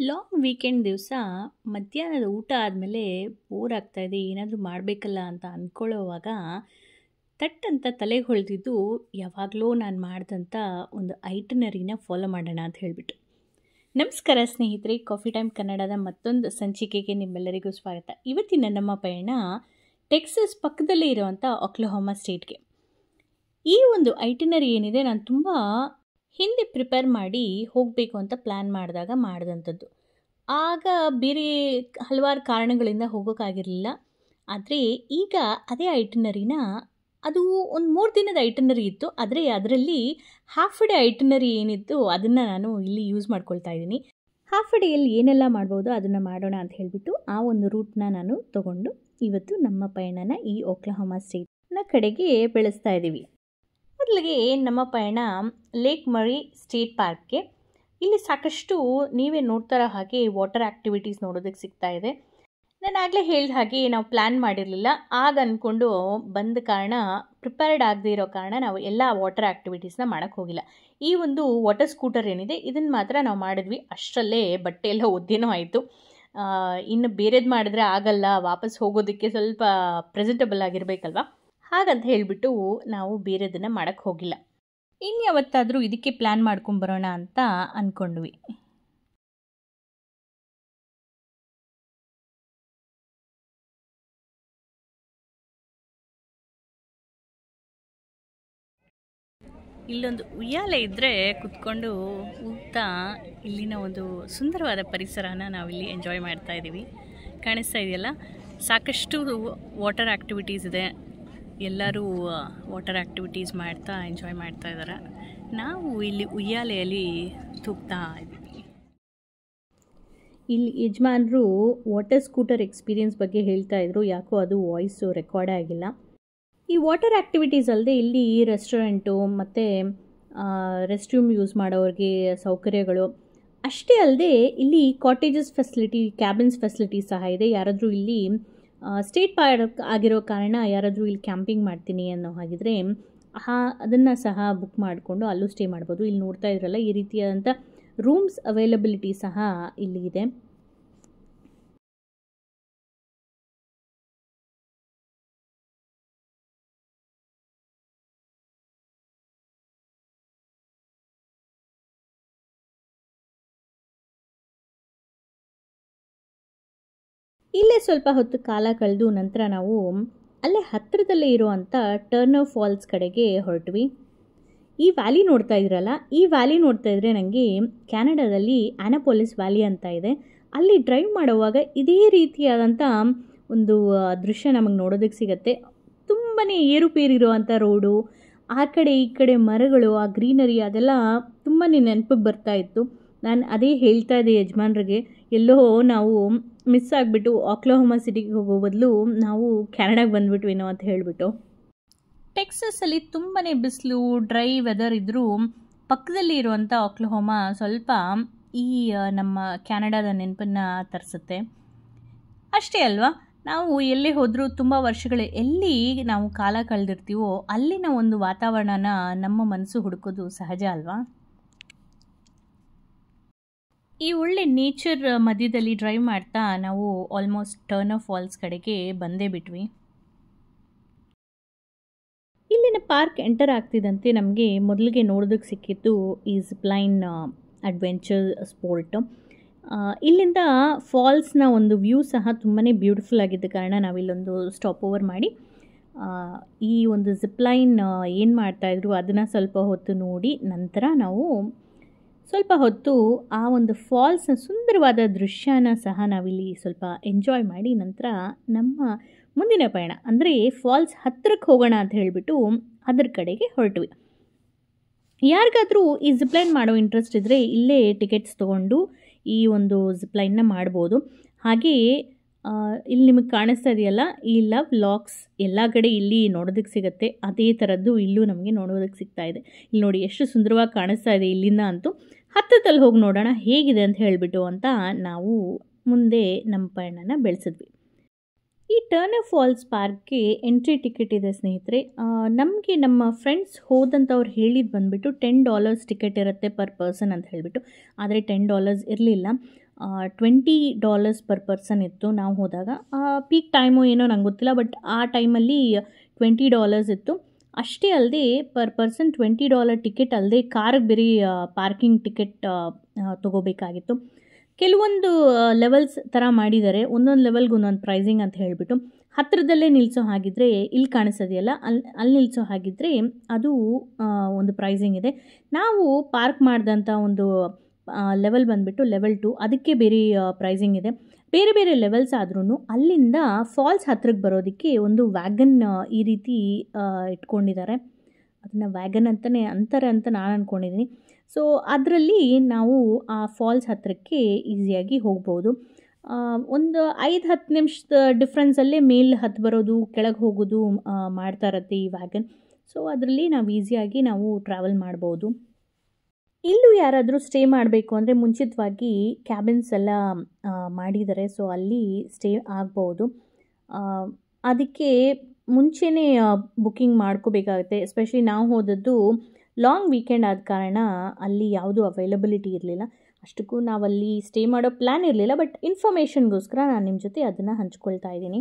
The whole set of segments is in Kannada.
ಲಾಂಗ್ ವೀಕೆಂಡ್ ದಿವಸ ಮಧ್ಯಾಹ್ನದ ಊಟ ಆದಮೇಲೆ ಬೋರ್ ಆಗ್ತಾಯಿದೆ, ಏನಾದರೂ ಮಾಡಬೇಕಲ್ಲ ಅಂತ ಅಂದ್ಕೊಳ್ಳೋವಾಗ ತಟ್ಟಂತ ತಲೆಗೆ ಹೊಳೆದಿದ್ದು ಯಾವಾಗಲೂ ನಾನು ಮಾಡಿದಂಥ ಒಂದು ಐಟನರಿನ ಫಾಲೋ ಮಾಡೋಣ ಅಂತ ಹೇಳಿಬಿಟ್ಟು. ನಮಸ್ಕಾರ ಸ್ನೇಹಿತರೆ, ಕಾಫಿ ಟೈಮ್ ಕನ್ನಡದ ಮತ್ತೊಂದು ಸಂಚಿಕೆಗೆ ನಿಮ್ಮೆಲ್ಲರಿಗೂ ಸ್ವಾಗತ. ಇವತ್ತಿನ ನಮ್ಮ ಪಯಣ ಟೆಕ್ಸಸ್ ಪಕ್ಕದಲ್ಲೇ ಇರುವಂಥ ಒಕ್ಲಹೋಮಾ ಸ್ಟೇಟ್ಗೆ. ಈ ಒಂದು ಐಟನರಿ ಏನಿದೆ, ನಾನು ತುಂಬ ಹಿಂದೆ ಪ್ರಿಪೇರ್ ಮಾಡಿ ಹೋಗಬೇಕು ಅಂತ ಪ್ಲ್ಯಾನ್ ಮಾಡಿದಾಗ ಮಾಡಿದಂಥದ್ದು. ಆಗ ಬೇರೆ ಹಲವಾರು ಕಾರಣಗಳಿಂದ ಹೋಗೋಕ್ಕಾಗಿರಲಿಲ್ಲ. ಆದರೆ ಈಗ ಅದೇ ಐಟನರಿನ, ಅದು ಒಂದು 3 ದಿನದ ಐಟನರಿ ಇತ್ತು, ಆದರೆ ಅದರಲ್ಲಿ ಹಾಫ್ ಡೇ ಐಟನರಿ ಏನಿತ್ತು ಅದನ್ನು ನಾನು ಇಲ್ಲಿ ಯೂಸ್ ಮಾಡ್ಕೊಳ್ತಾ ಇದ್ದೀನಿ. ಹಾಫ್ ಡೇಯಲ್ಲಿ ಏನೆಲ್ಲ ಮಾಡ್ಬೋದು ಅದನ್ನು ಮಾಡೋಣ ಅಂತ ಹೇಳಿಬಿಟ್ಟು ಆ ಒಂದು ರೂಟ್ನ ನಾನು ತಗೊಂಡು ಇವತ್ತು ನಮ್ಮ ಪಯಣನ ಈ ಒಕ್ಲಹೋಮಾ ಸ್ಟೇಟ್ನ ಕಡೆಗೆ ಬೆಳೆಸ್ತಾ ಇದ್ದೀವಿ. ಮೊದಲಿಗೆ ನಮ್ಮ ಪಯಣ ಲೇಕ್ ಮರಿ ಸ್ಟೇಟ್ ಪಾರ್ಕ್ಗೆ. ಇಲ್ಲಿ ಸಾಕಷ್ಟು ನೀವೇ ನೋಡ್ತಾರೋ ಹಾಗೆ ವಾಟರ್ ಆ್ಯಕ್ಟಿವಿಟೀಸ್ ನೋಡೋದಕ್ಕೆ ಸಿಗ್ತಾ ಇದೆ. ನಾನು ಆಗಲೇ ಹೇಳಿದ ಹಾಗೆ ನಾವು ಪ್ಲ್ಯಾನ್ ಮಾಡಿರಲಿಲ್ಲ, ಆಗ ಅಂದ್ಕೊಂಡು ಬಂದ ಕಾರಣ, ಪ್ರಿಪೇರ್ಡ್ ಆಗದೇ ಇರೋ ಕಾರಣ ನಾವು ಎಲ್ಲ ವಾಟರ್ ಆ್ಯಕ್ಟಿವಿಟೀಸ್ನ ಮಾಡೋಕ್ಕೆ ಹೋಗಿಲ್ಲ. ಈ ಒಂದು ವಾಟರ್ ಸ್ಕೂಟರ್ ಏನಿದೆ ಇದನ್ನು ಮಾತ್ರ ನಾವು ಮಾಡಿದ್ವಿ. ಅಷ್ಟರಲ್ಲೇ ಬಟ್ಟೆ ಎಲ್ಲ ಒದ್ದೇನೋ ಆಯಿತು. ಇನ್ನು ಬೇರೆದು ಮಾಡಿದ್ರೆ ಆಗಲ್ಲ, ವಾಪಸ್ ಹೋಗೋದಕ್ಕೆ ಸ್ವಲ್ಪ ಪ್ರೆಸೆಂಟಬಲ್ ಆಗಿರಬೇಕಲ್ವ, ಹಾಗಂತ ಹೇಳಿಬಿಟ್ಟು ನಾವು ಬೇರೆದನ್ನು ಮಾಡೋಕ್ಕೆ ಹೋಗಿಲ್ಲ. ಇನ್ಯಾವತ್ತಾದರೂ ಇದಕ್ಕೆ ಪ್ಲ್ಯಾನ್ ಮಾಡ್ಕೊಂಬರೋಣ ಅಂತ ಅಂದ್ಕೊಂಡ್ವಿ. ಇಲ್ಲೊಂದು ಉಯ್ಯಾಲೆ ಇದ್ದರೆ ಕುತ್ಕೊಂಡು ಊಗ್ತಾ ಇಲ್ಲಿನ ಒಂದು ಸುಂದರವಾದ ಪರಿಸರನ ನಾವಿಲ್ಲಿ ಎಂಜಾಯ್ ಮಾಡ್ತಾ ಇದ್ದೀವಿ. ಕಾಣಿಸ್ತಾ ಇದೆಯಲ್ಲ, ಸಾಕಷ್ಟು ವಾಟರ್ ಆ್ಯಕ್ಟಿವಿಟೀಸ್ ಇದೆ. ಎಲ್ಲರೂ ವಾಟರ್ ಆ್ಯಕ್ಟಿವಿಟೀಸ್ ಮಾಡ್ತಾ ಎಂಜಾಯ್ ಮಾಡ್ತಾ ಇದ್ದಾರೆ. ನಾವು ಇಲ್ಲಿ ಉಯ್ಯಾಲೆಯಲ್ಲಿ ತೂಗ್ತಾ ಇದ್ದೀವಿ. ಇಲ್ಲಿ ಯಜಮಾನರು ವಾಟರ್ ಸ್ಕೂಟರ್ ಎಕ್ಸ್ಪೀರಿಯನ್ಸ್ ಬಗ್ಗೆ ಹೇಳ್ತಾ ಇದ್ರು, ಯಾಕೋ ಅದು ವಾಯ್ಸು ರೆಕಾರ್ಡೇ ಆಗಿಲ್ಲ. ಈ ವಾಟರ್ ಆ್ಯಕ್ಟಿವಿಟೀಸ್ ಅಲ್ಲದೆ ಇಲ್ಲಿ ರೆಸ್ಟೋರೆಂಟು ಮತ್ತು ರೆಸ್ಟ್ ರೂಮ್ ಯೂಸ್ ಮಾಡೋರಿಗೆ ಸೌಕರ್ಯಗಳು ಅಷ್ಟೇ ಅಲ್ಲದೆ ಇಲ್ಲಿ ಕಾಟೇಜಸ್ ಫೆಸಿಲಿಟಿ, ಕ್ಯಾಬಿನ್ಸ್ ಫೆಸಿಲಿಟಿ ಸಹ ಇದೆ. ಯಾರಾದರೂ ಇಲ್ಲಿ ಸ್ಟೇಟ್ ಪಾರ್ಕ್ ಆಗಿರೋ ಕಾರಣ ಯಾರಾದರೂ ಇಲ್ಲಿ ಕ್ಯಾಂಪಿಂಗ್ ಮಾಡ್ತೀನಿ ಅನ್ನೋ ಹಾಗಿದ್ರೆ ಅದನ್ನು ಸಹ ಬುಕ್ ಮಾಡಿಕೊಂಡು ಅಲ್ಲೂ ಸ್ಟೇ ಮಾಡ್ಬೋದು. ಇಲ್ಲಿ ನೋಡ್ತಾ ಇದ್ರಲ್ಲ, ಈ ರೀತಿಯಾದಂಥ ರೂಮ್ಸ್ ಅವೈಲಬಿಲಿಟಿ ಸಹ ಇಲ್ಲಿ ಇದೆ. ಇಲ್ಲೇ ಸ್ವಲ್ಪ ಹೊತ್ತು ಕಾಲ ಕಳೆದು ನಂತರ ನಾವು ಅಲ್ಲೇ ಹತ್ತಿರದಲ್ಲೇ ಇರುವಂಥ ಟರ್ನರ್ ಫಾಲ್ಸ್ ಕಡೆಗೆ ಹೊರಟ್ವಿ. ಈ ವ್ಯಾಲಿ ನೋಡ್ತಾ ಇದ್ರಲ್ಲ, ಈ ವ್ಯಾಲಿ ನೋಡ್ತಾ ಇದ್ರೆ ನನಗೆ ಕ್ಯಾನಡಾದಲ್ಲಿ ಆ್ಯನಾಪೋಲಿಸ್ ವ್ಯಾಲಿ ಅಂತ ಇದೆ, ಅಲ್ಲಿ ಡ್ರೈವ್ ಮಾಡುವಾಗ ಇದೇ ರೀತಿಯಾದಂಥ ಒಂದು ದೃಶ್ಯ ನಮಗೆ ನೋಡೋದಕ್ಕೆ ಸಿಗುತ್ತೆ. ತುಂಬಾ ಏರುಪೇರಿರುವಂಥ ರೋಡು, ಆ ಕಡೆ ಈ ಕಡೆ ಮರಗಳು, ಆ ಗ್ರೀನರಿ ಅದೆಲ್ಲ ತುಂಬಾ ನೆನಪಿಗೆ ಬರ್ತಾ ಇತ್ತು. ನಾನು ಅದೇ ಹೇಳ್ತಾ ಇದ್ದೆ ಯಜಮಾನ್ರಿಗೆ, ಎಲ್ಲೋ ನಾವು ಮಿಸ್ ಆಗಿಬಿಟ್ಟು ಒಕ್ಲಹೋಮಾ ಸಿಟಿಗೆ ಹೋಗೋ ಬದಲು ನಾವು ಕೆನಡಾಗೆ ಬಂದುಬಿಟ್ವೇನೋ ಅಂತ ಹೇಳಿಬಿಟ್ಟು. ಟೆಕ್ಸಸಲ್ಲಿ ತುಂಬಾ ಬಿಸಿಲು, ಡ್ರೈ ವೆದರ್ ಇದ್ದರೂ ಪಕ್ಕದಲ್ಲಿ ಇರುವಂಥ ಒಕ್ಲಹೋಮಾ ಸ್ವಲ್ಪ ಈ ನಮ್ಮ ಕ್ಯಾನಡಾದ ನೆನಪನ್ನು ತರಿಸುತ್ತೆ. ಅಷ್ಟೇ ಅಲ್ವಾ, ನಾವು ಎಲ್ಲೇ ಹೋದರೂ ತುಂಬ ವರ್ಷಗಳು ಎಲ್ಲಿ ನಾವು ಕಾಲ ಕಳೆದಿರ್ತೀವೋ ಅಲ್ಲಿನ ಒಂದು ವಾತಾವರಣನ ನಮ್ಮ ಮನಸ್ಸು ಹುಡುಕೋದು ಸಹಜ ಅಲ್ವಾ. ಈ ಒಳ್ಳೆ ನೇಚರ್ ಮಧ್ಯದಲ್ಲಿ ಡ್ರೈವ್ ಮಾಡ್ತಾ ನಾವು ಆಲ್ಮೋಸ್ಟ್ ಟರ್ನರ್ ಫಾಲ್ಸ್ ಕಡೆಗೆ ಬಂದೇ ಬಿಟ್ವಿ. ಇಲ್ಲಿನ ಪಾರ್ಕ್ ಎಂಟರ್ ಆಗ್ತಿದ್ದಂತೆ ನಮಗೆ ಮೊದಲಿಗೆ ನೋಡೋದಕ್ಕೆ ಸಿಕ್ಕಿತ್ತು ಈ ಜಿಪ್ಲೈನ್ ಅಡ್ವೆಂಚರ್ ಸ್ಪೋರ್ಟ್. ಇಲ್ಲಿಂದ ಫಾಲ್ಸ್ನ ಒಂದು ವ್ಯೂ ಸಹ ತುಂಬಾ ಬ್ಯೂಟಿಫುಲ್ ಆಗಿದ್ದ ಕಾರಣ ನಾವಿಲ್ಲೊಂದು ಸ್ಟಾಪ್ ಓವರ್ ಮಾಡಿ ಈ ಒಂದು ಜಿಪ್ಲೈನ್ ಏನು ಮಾಡ್ತಾಯಿದ್ರು ಅದನ್ನು ಸ್ವಲ್ಪ ಹೊತ್ತು ನೋಡಿ ನಂತರ ನಾವು ಸ್ವಲ್ಪ ಹೊತ್ತು ಆ ಒಂದು ಫಾಲ್ಸ್ನ ಸುಂದರವಾದ ದೃಶ್ಯನ ಸಹ ನಾವಿಲ್ಲಿ ಸ್ವಲ್ಪ ಎಂಜಾಯ್ ಮಾಡಿ ನಂತರ ನಮ್ಮ ಮುಂದಿನ ಪಯಣ ಅಂದರೆ ಫಾಲ್ಸ್ ಹತ್ತಿರಕ್ಕೆ ಹೋಗೋಣ ಅಂತ ಹೇಳಿಬಿಟ್ಟು ಅದ್ರ ಕಡೆಗೆ ಹೊರಟ್ವಿ. ಯಾರಿಗಾದರೂ ಈ ಜಿಪ್ಲೈನ್ ಮಾಡೋ ಇಂಟ್ರೆಸ್ಟ್ ಇದ್ದರೆ ಇಲ್ಲೇ ಟಿಕೆಟ್ಸ್ ತೊಗೊಂಡು ಈ ಒಂದು ಜಿಪ್ಲೈನ್ನ ಮಾಡ್ಬೋದು. ಹಾಗೆಯೇ ಇಲ್ಲಿ ನಿಮಗೆ ಕಾಣಿಸ್ತಾ ಇದೆಯಲ್ಲ, ಈ ಲವ್ ಲಾಕ್ಸ್ ಎಲ್ಲ ಕಡೆ ಇಲ್ಲಿ ನೋಡೋದಕ್ಕೆ ಸಿಗುತ್ತೆ. ಅದೇ ಥರದ್ದು ಇಲ್ಲೂ ನಮಗೆ ನೋಡೋದಕ್ಕೆ ಸಿಗ್ತಾ ಇದೆ. ಇಲ್ಲಿ ನೋಡಿ ಎಷ್ಟು ಸುಂದರವಾಗಿ ಕಾಣಿಸ್ತಾ ಇದೆ. ಇಲ್ಲಿಂದ ಅಂತೂ ಹತ್ತದಲ್ಲಿ ಹೋಗಿ ನೋಡೋಣ ಹೇಗಿದೆ ಅಂತ ಹೇಳಿಬಿಟ್ಟು ಅಂತ ನಾವು ಮುಂದೆ ನಮ್ಮ ಪಯಣನ ಬೆಳೆಸಿದ್ವಿ. ಈ ಟರ್ನರ್ ಫಾಲ್ಸ್ ಪಾರ್ಕ್ಗೆ ಎಂಟ್ರಿ ಟಿಕೆಟ್ ಇದೆ ಸ್ನೇಹಿತರೆ. ನಮಗೆ ನಮ್ಮ ಫ್ರೆಂಡ್ಸ್ ಹೋದಂಥವ್ರು ಹೇಳಿದ್ದು ಬಂದುಬಿಟ್ಟು $10 ಟಿಕೆಟ್ ಇರುತ್ತೆ ಪರ್ ಪರ್ಸನ್ ಅಂತ ಹೇಳಿಬಿಟ್ಟು. ಆದರೆ $10 ಇರಲಿಲ್ಲ. $20 ಪರ್ ಪರ್ಸನ್ ಇತ್ತು ನಾವು ಹೋದಾಗ. ಪೀಕ್ ಟೈಮು ಏನೋ ನಂಗೆ ಗೊತ್ತಿಲ್ಲ, ಬಟ್ ಆ ಟೈಮಲ್ಲಿ $20 ಇತ್ತು. ಅಷ್ಟೇ ಅಲ್ಲದೆ ಪರ್ ಪರ್ಸನ್ $20 ಟಿಕೆಟ್ ಅಲ್ಲದೆ ಕಾರ್ಗೆ ಬೇರೆ ಪಾರ್ಕಿಂಗ್ ಟಿಕೆಟ್ ತೊಗೋಬೇಕಾಗಿತ್ತು. ಕೆಲವೊಂದು ಲೆವೆಲ್ಸ್ ಥರ ಮಾಡಿದ್ದಾರೆ, ಒಂದೊಂದು ಲೆವೆಲ್ಗೆ ಒಂದೊಂದು ಪ್ರೈಸಿಂಗ್ ಅಂತ ಹೇಳಿಬಿಟ್ಟು. ಹತ್ತಿರದಲ್ಲೇ ನಿಲ್ಲಿಸೋ ಹಾಗಿದ್ರೆ ಇಲ್ಲಿ ಕಾಣಿಸೋದಿಲ್ಲ, ಅಲ್ಲಿ ನಿಲ್ಲಿಸೋ ಹಾಗಿದ್ರೆ ಅದು ಒಂದು ಪ್ರೈಸಿಂಗ್ ಇದೆ. ನಾವು ಪಾರ್ಕ್ ಮಾಡಿದಂಥ ಒಂದು ಲೆವೆಲ್ ಬಂದುಬಿಟ್ಟು ಲೆವೆಲ್ 2, ಅದಕ್ಕೆ ಬೇರೆ ಪ್ರೈಸಿಂಗ್ ಇದೆ. ಬೇರೆ ಬೇರೆ ಲೆವೆಲ್ಸ್ ಆದ್ರೂ ಅಲ್ಲಿಂದ ಫಾಲ್ಸ್ ಹತ್ರಕ್ಕೆ ಬರೋದಕ್ಕೆ ಒಂದು ವ್ಯಾಗನ್ ಈ ರೀತಿ ಇಟ್ಕೊಂಡಿದ್ದಾರೆ. ಅದನ್ನು ವ್ಯಾಗನ್ ಅಂತಲೇ ಅಂತಾರೆ ಅಂತ ನಾನು ಅಂದ್ಕೊಂಡಿದ್ದೀನಿ. ಸೊ ಅದರಲ್ಲಿ ನಾವು ಆ ಫಾಲ್ಸ್ ಹತ್ರಕ್ಕೆ ಈಸಿಯಾಗಿ ಹೋಗ್ಬೋದು. ಒಂದು 5-10 ನಿಮಿಷದ ಡಿಫ್ರೆನ್ಸಲ್ಲೇ ಮೇಲೆ ಹತ್ತು ಬರೋದು, ಕೆಳಗೆ ಹೋಗೋದು ಮಾಡ್ತಾ ಇರತ್ತೆ ಈ ವ್ಯಾಗನ್. ಸೊ ಅದರಲ್ಲಿ ನಾವು ಈಸಿಯಾಗಿ ನಾವು ಟ್ರಾವೆಲ್ ಮಾಡ್ಬೋದು. ಇಲ್ಲೂ ಯಾರಾದರೂ ಸ್ಟೇ ಮಾಡಬೇಕು ಅಂದರೆ ಮುಂಚಿತವಾಗಿ ಕ್ಯಾಬಿನ್ಸ್ ಎಲ್ಲ ಮಾಡಿದ್ದಾರೆ. ಸೊ ಅಲ್ಲಿ ಸ್ಟೇ ಆಗ್ಬೋದು. ಅದಕ್ಕೆ ಮುಂಚೆನೇ ಬುಕ್ಕಿಂಗ್ ಮಾಡ್ಕೋಬೇಕಾಗುತ್ತೆ. ಎಸ್ಪೆಷಲಿ ನಾವು ಹೋದದ್ದು ಲಾಂಗ್ ವೀಕೆಂಡ್ ಆದ ಕಾರಣ ಅಲ್ಲಿ ಯಾವುದೂ ಅವೈಲಬಿಲಿಟಿ ಇರಲಿಲ್ಲ. ಅಷ್ಟಕ್ಕೂ ನಾವಲ್ಲಿ ಸ್ಟೇ ಮಾಡೋ ಪ್ಲ್ಯಾನ್ ಇರಲಿಲ್ಲ, ಬಟ್ ಇನ್ಫಾರ್ಮೇಷನ್ಗೋಸ್ಕರ ನಾನು ನಿಮ್ಮ ಜೊತೆ ಅದನ್ನು ಹಂಚ್ಕೊಳ್ತಾ ಇದ್ದೀನಿ.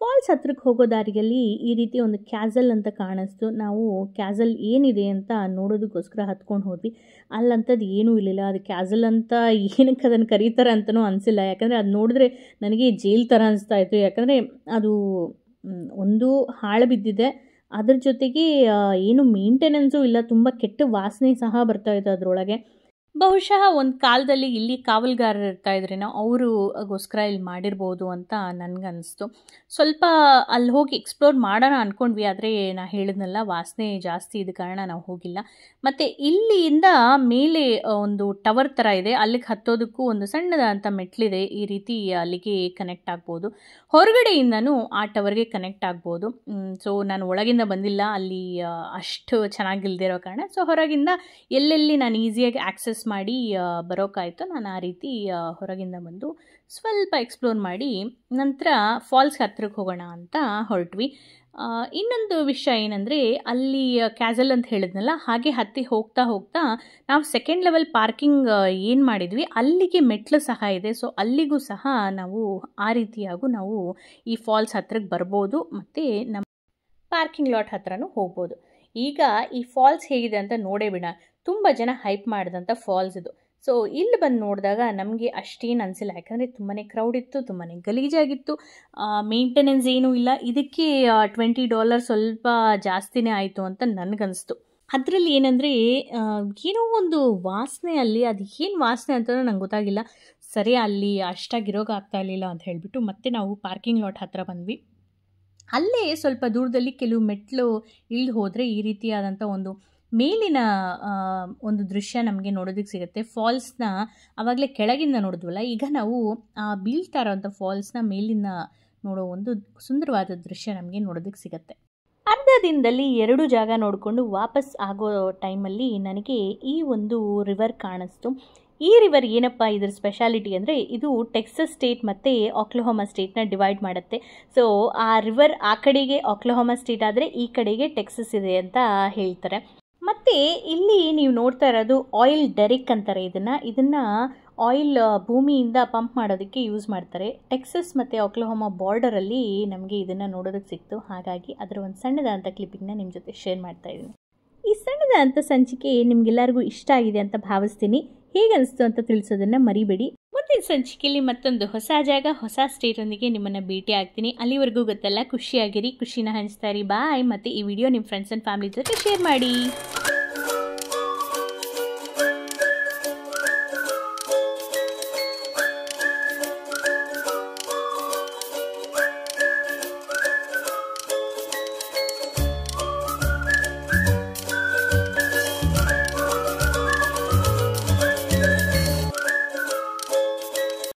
ಫಾಲ್ಸ್ ಹತ್ರಕ್ಕೆ ಹೋಗೋ ದಾರಿಯಲ್ಲಿ ಈ ರೀತಿ ಒಂದು ಕ್ಯಾಸಲ್ ಅಂತ ಕಾಣಿಸ್ತು. ನಾವು ಕ್ಯಾಸಲ್ ಏನಿದೆ ಅಂತ ನೋಡೋದಕ್ಕೋಸ್ಕರ ಹತ್ಕೊಂಡು ಹೋದ್ವಿ. ಅಲ್ಲಂಥದ್ದು ಏನೂ ಇರಲಿಲ್ಲ. ಅದು ಕ್ಯಾಸಲ್ ಅಂತ ಏನಕ್ಕೆ ಅದನ್ನು ಕರೀತಾರೆ ಅಂತಲೂ ಅನಿಸಿಲ್ಲ, ಯಾಕಂದರೆ ಅದು ನೋಡಿದ್ರೆ ನನಗೆ ಜೈಲ್ ಥರ ಅನಿಸ್ತಾ ಇತ್ತು. ಯಾಕಂದರೆ ಅದು ಒಂದು ಹಾಳು ಬಿದ್ದಿದೆ, ಅದ್ರ ಜೊತೆಗೆ ಏನು ಮೇಂಟೆನೆನ್ಸು ಇಲ್ಲ, ತುಂಬ ಕೆಟ್ಟ ವಾಸನೆ ಸಹ ಬರ್ತಾಯಿತ್ತು ಅದರೊಳಗೆ. ಬಹುಶಃ ಒಂದು ಕಾಲದಲ್ಲಿ ಇಲ್ಲಿ ಕಾವಲುಗಾರರು ಇರ್ತಾಯಿದ್ರೇನೋ ಅವ್ರಿಗೋಸ್ಕರ ಇಲ್ಲಿ ಮಾಡಿರ್ಬೋದು ಅಂತ ನನಗನ್ನಿಸ್ತು. ಸ್ವಲ್ಪ ಅಲ್ಲಿ ಹೋಗಿ ಎಕ್ಸ್ಪ್ಲೋರ್ ಮಾಡೋಣ ಅಂದ್ಕೊಂಡ್ವಿ, ಆದರೆ ನಾನು ಹೇಳಿದ್ನಲ್ಲ ವಾಸನೆ ಜಾಸ್ತಿ ಇದ್ದ ಕಾರಣ ನಾವು ಹೋಗಿಲ್ಲ. ಮತ್ತು ಇಲ್ಲಿಂದ ಮೇಲೆ ಒಂದು ಟವರ್ ಥರ ಇದೆ, ಅಲ್ಲಿಗೆ ಹತ್ತೋದಕ್ಕೂ ಒಂದು ಸಣ್ಣದಂಥ ಮೆಟ್ಲಿದೆ. ಈ ರೀತಿ ಅಲ್ಲಿಗೆ ಕನೆಕ್ಟ್ ಆಗ್ಬೋದು. ಹೊರಗಡೆಯಿಂದನೂ ಆ ಟವರ್ಗೆ ಕನೆಕ್ಟ್ ಆಗ್ಬೋದು. ಸೊ ನಾನು ಒಳಗಿಂದ ಬಂದಿಲ್ಲ, ಅಲ್ಲಿ ಅಷ್ಟು ಚೆನ್ನಾಗಿಲ್ದಿರೋ ಕಾರಣ. ಸೊ ಹೊರಗಿಂದ ಎಲ್ಲೆಲ್ಲಿ ನಾನು ಈಸಿಯಾಗಿ ಆಕ್ಸೆಸ್ ಮಾಡಿ ಬರೋಕ್ಕಾಯಿತು, ನಾನು ಆ ರೀತಿ ಹೊರಗಿಂದ ಬಂದು ಸ್ವಲ್ಪ ಎಕ್ಸ್ಪ್ಲೋರ್ ಮಾಡಿ ನಂತರ ಫಾಲ್ಸ್ ಹತ್ರಕ್ಕೆ ಹೋಗೋಣ ಅಂತ ಹೊರಟ್ವಿ. ಇನ್ನೊಂದು ವಿಷಯ ಏನಂದರೆ, ಅಲ್ಲಿ ಕ್ಯಾಸಲ್ ಅಂತ ಹೇಳಿದ್ನಲ್ಲ, ಹಾಗೆ ಹತ್ತಿ ಹೋಗ್ತಾ ಹೋಗ್ತಾ ನಾವು ಸೆಕೆಂಡ್ ಲೆವೆಲ್ ಪಾರ್ಕಿಂಗ್ ಏನು ಮಾಡಿದ್ವಿ ಅಲ್ಲಿಗೆ ಮೆಟ್ಲು ಸಹ ಇದೆ. ಸೊ ಅಲ್ಲಿಗೂ ಸಹ ನಾವು ಆ ರೀತಿಯಾಗೂ ನಾವು ಈ ಫಾಲ್ಸ್ ಹತ್ರಕ್ಕೆ ಬರ್ಬೋದು ಮತ್ತು ನಮ್ಮ ಪಾರ್ಕಿಂಗ್ ಲಾಟ್ ಹತ್ರನೂ ಹೋಗ್ಬೋದು. ಈಗ ಈ ಫಾಲ್ಸ್ ಹೇಗಿದೆ ಅಂತ ನೋಡೇ ಬಿಡ. ತುಂಬ ಜನ ಹೈಪ್ ಮಾಡಿದಂಥ ಫಾಲ್ಸ್ ಇದು. ಸೊ ಇಲ್ಲಿ ಬಂದು ನೋಡಿದಾಗ ನಮಗೆ ಅಷ್ಟೇನು ಅನಿಸಿಲ್ಲ, ಯಾಕಂದರೆ ತುಂಬಾ ಕ್ರೌಡ್ ಇತ್ತು, ತುಂಬಾ ಗಲೀಜಾಗಿತ್ತು, ಮೇಂಟೆನೆನ್ಸ್ ಏನೂ ಇಲ್ಲ. ಇದಕ್ಕೆ $20 ಸ್ವಲ್ಪ ಜಾಸ್ತಿನೇ ಆಯಿತು ಅಂತ ನನಗನ್ನಿಸ್ತು. ಅದರಲ್ಲಿ ಏನಂದರೆ ಏನೋ ಒಂದು ವಾಸನೆ, ಅಲ್ಲಿ ಅದು ಏನು ವಾಸನೆ ಅಂತಲೂ ನಂಗೆ ಗೊತ್ತಾಗಿಲ್ಲ. ಸರಿ ಅಲ್ಲಿ ಅಷ್ಟಾಗಿರೋಕ್ಕಾಗ್ತಾ ಇರಲಿಲ್ಲ ಅಂತ ಹೇಳಿಬಿಟ್ಟು ಮತ್ತೆ ನಾವು ಪಾರ್ಕಿಂಗ್ ಲಾಟ್ ಹತ್ರ ಬಂದ್ವಿ. ಅಲ್ಲೇ ಸ್ವಲ್ಪ ದೂರದಲ್ಲಿ ಕೆಲವು ಮೆಟ್ಲು ಇಳಿದು ಹೋದರೆ ಈ ರೀತಿಯಾದಂಥ ಒಂದು ಮೇಲಿನ ಒಂದು ದೃಶ್ಯ ನಮಗೆ ನೋಡೋದಕ್ಕೆ ಸಿಗುತ್ತೆ. ಫಾಲ್ಸ್ನ ಆವಾಗಲೇ ಕೆಳಗಿಂದ ನೋಡಿದ್ವಲ್ಲ, ಈಗ ನಾವು ಬೀಳ್ತಾ ಇರೋವಂಥ ಫಾಲ್ಸ್ನ ಮೇಲಿನ ನೋಡೋ ಒಂದು ಸುಂದರವಾದ ದೃಶ್ಯ ನಮಗೆ ನೋಡೋದಕ್ಕೆ ಸಿಗುತ್ತೆ. ಅರ್ಧ ದಿನದಲ್ಲಿ 2 ಜಾಗ ನೋಡಿಕೊಂಡು ವಾಪಸ್ ಆಗೋ ಟೈಮಲ್ಲಿ ನನಗೆ ಈ ಒಂದು ರಿವರ್ ಕಾಣಿಸ್ತು. ಈ ರಿವರ್ ಏನಪ್ಪ ಇದ್ರ ಸ್ಪೆಷಾಲಿಟಿ ಅಂದರೆ, ಇದು ಟೆಕ್ಸಸ್ ಸ್ಟೇಟ್ ಮತ್ತು ಒಕ್ಲಹೋಮಾ ಸ್ಟೇಟ್ನ ಡಿವೈಡ್ ಮಾಡುತ್ತೆ. ಸೊ ಆ ರಿವರ್ ಆ ಕಡೆಗೆ ಒಕ್ಲಹೋಮಾ ಸ್ಟೇಟ್ ಆದರೆ ಈ ಕಡೆಗೆ ಟೆಕ್ಸಸ್ ಇದೆ ಅಂತ ಹೇಳ್ತಾರೆ. ಮತ್ತು ಇಲ್ಲಿ ನೀವು ನೋಡ್ತಾ ಇರೋದು ಆಯಿಲ್ ಡೆರಿಕ್ ಅಂತಾರೆ ಇದನ್ನು ಆಯಿಲ್ ಭೂಮಿಯಿಂದ ಪಂಪ್ ಮಾಡೋದಕ್ಕೆ ಯೂಸ್ ಮಾಡ್ತಾರೆ. ಟೆಕ್ಸಸ್ ಮತ್ತು ಒಕ್ಲಹೋಮಾ ಬಾರ್ಡರಲ್ಲಿ ನಮಗೆ ಇದನ್ನು ನೋಡೋದಕ್ಕೆ ಸಿಕ್ತು. ಹಾಗಾಗಿ ಅದರ ಒಂದು ಸಣ್ಣದಾದಂಥ ಕ್ಲಿಪ್ಪಿಂಗ್ನ ನಿಮ್ಮ ಜೊತೆ ಶೇರ್ ಮಾಡ್ತಾ ಇದ್ದೀನಿ. ಈ ಸಣ್ಣದಾದಂಥ ಸಂಚಿಕೆ ನಿಮಗೆಲ್ಲರಿಗೂ ಇಷ್ಟ ಆಗಿದೆ ಅಂತ ಭಾವಿಸ್ತೀನಿ. ಹೇಗನ್ನಿಸ್ತು ಅಂತ ತಿಳಿಸೋದನ್ನು ಮರಿಬೇಡಿ. ಮುಂದಿನ ಸಂಚಿಕೆಯಲ್ಲಿ ಮತ್ತೊಂದು ಹೊಸ ಜಾಗ, ಹೊಸ ಸ್ಟೇಟೊಂದಿಗೆ ನಿಮ್ಮನ್ನು ಭೇಟಿ ಆಗ್ತೀನಿ. ಅಲ್ಲಿವರೆಗೂ ಗೊತ್ತಲ್ಲ, ಖುಷಿಯಾಗಿರಿ, ಖುಷಿನ ಹಂಚ್ತಾ ಇರಿ. ಬಾಯ್. ಮತ್ತು ಈ ವಿಡಿಯೋ ನಿಮ್ಮ ಫ್ರೆಂಡ್ಸ್ ಆ್ಯಂಡ್ ಫ್ಯಾಮಿಲಿ ಜೊತೆ ಶೇರ್ ಮಾಡಿ.